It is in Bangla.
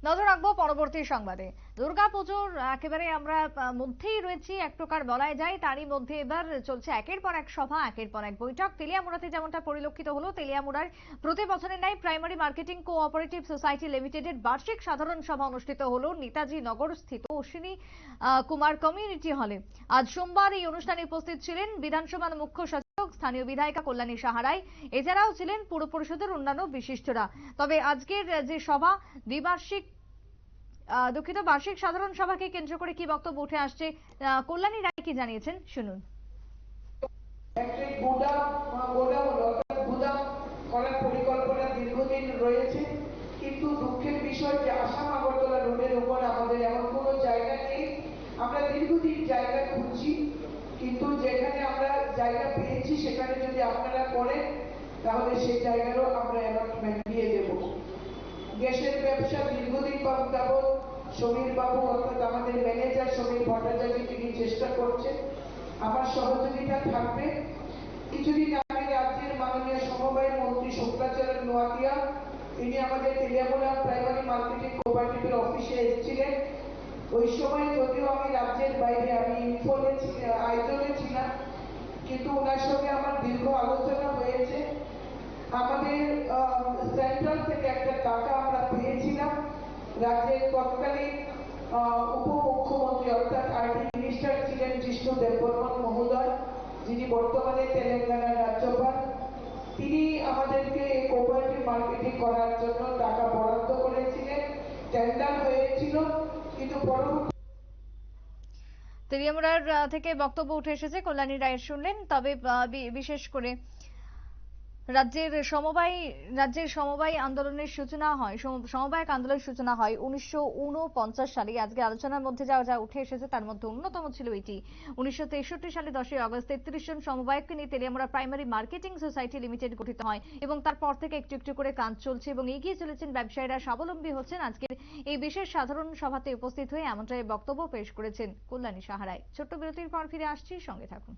নজর রাখবো পরবর্তী সংবাদে। দুর্গাপুজোর একেবারে আমরা মধ্যেই রয়েছি এক প্রকার বলাই যায়। তারই মধ্যে এবার চলছে একের পর এক সভা, একের পর এক বৈঠক। তেলিয়ামুড়াতে যেমনটা পরিলক্ষিত হলো, তেলিয়ামুড়ার প্রতি বছরের ন্যায় প্রাইমারি মার্কেটিং কোঅপারেটিভ সোসাইটি লিমিটেডের বার্ষিক সাধারণ সভা অনুষ্ঠিত হলো নেতাজি নগর স্থিত অশ্বিনী কুমার কমিউনিটি হলে। আজ সোমবার এই অনুষ্ঠানে উপস্থিত ছিলেন বিধানসভার মুখ্য সচেতক, স্থানীয় বিধায়িকা কল্যাণী সাহা রায়। এছাড়াও ছিলেন পুর পরিষদের অন্যান্য বিশিষ্টরা। তবে আজকের যে সভা, দ্বিবার্ষিক বার্ষিক সাধারণ সভাকে কেন্দ্র করে কি বক্তব্য উঠে আসছে, কল্যাণী রায় কি জানিয়েছেন শুনুন। করার পরিকল্পনা দীর্ঘদিন রয়েছে, কিন্তু দুঃখের বিষয় যে আসাম আগরতলা রোডের উপর আমাদের এমন কোনো জায়গা নেই। আমরা দীর্ঘদিন জায়গা খুঁজছি, কিন্তু যেখানে আমরা জায়গা পেয়েছি সেখানে যদি আপনারা করেন তাহলে সেই জায়গারও আমরা অ্যালটমেন্ট দিয়ে দেব। গ্যাসের ব্যবসা দীর্ঘদিন যাবৎ সমীর বাবু অর্থাৎ আমাদের ম্যানেজার সমীর ভট্টাচার্য তিনি চেষ্টা করছেন, আমার সহযোগিতা থাকবে। কিছুদিন আগে রাজ্যের মাননীয় সমবায় মন্ত্রী শুক্লাচরণ নোয়াতিয়া তিনি আমাদের তেলিয়ামুড়া প্রাইমারি মার্কেটিং কোঅপারেটিভের অফিসে এসেছিলেন। ওই সময় যদিও আমি রাজ্যের বাইরে, আমি আয়োজনে ছিলাম, কিন্তু ওনার সঙ্গে আমার দীর্ঘ আলোচনা হয়েছে। আমাদের সেন্ট্রাল থেকে একটা টাকা আমরা পেয়েছিলাম। রাজ্যের তৎকালীন উপমুখ্যমন্ত্রী অর্থাৎ আইটি মিনিস্টার ছিলেন জিষ্ণু দেববর্মন মহোদয়, যিনি বর্তমানে তেলেঙ্গানার রাজ্যপাল। তিনি আমাদেরকে কোঅপারেটিভ মার্কেটিং করার জন্য টাকা বরাদ্দ করেছিলেন, টেন্ডার হয়েছিল, কিন্তু পরবর্তী তেলিয়ামুড়ার থেকে বক্তব্য উঠে এসেছে, কল্যাণী রায়ের শুনলেন। তবে বিশেষ করে রাজ্যের সমবায় আন্দোলনের সূচনা হয়, সমবায়ক আন্দোলনের সূচনা হয় 1949 সালে। আজকে আলোচনার মধ্যে যা উঠে এসেছে তার মধ্যে অন্যতম ছিল এটি। 1963 সালে 10ই আগস্ট 33 জন সমবায়ককে নিয়ে Teliamura primary marketing society limited গঠিত হয় এবং তারপর থেকে একটু একটু করে কাজ চলছে এবং এগিয়ে চলেছেন ব্যবসায়ীরা, স্বাবলম্বী হচ্ছেন। আজকের এই বিশেষ সাধারণ সভাতে উপস্থিত হয়ে এমনটাই বক্তব্য পেশ করেছেন কল্যাণী সাহা রায়। ছোট্ট বিরতির পর ফিরে আসছি, সঙ্গে থাকুন।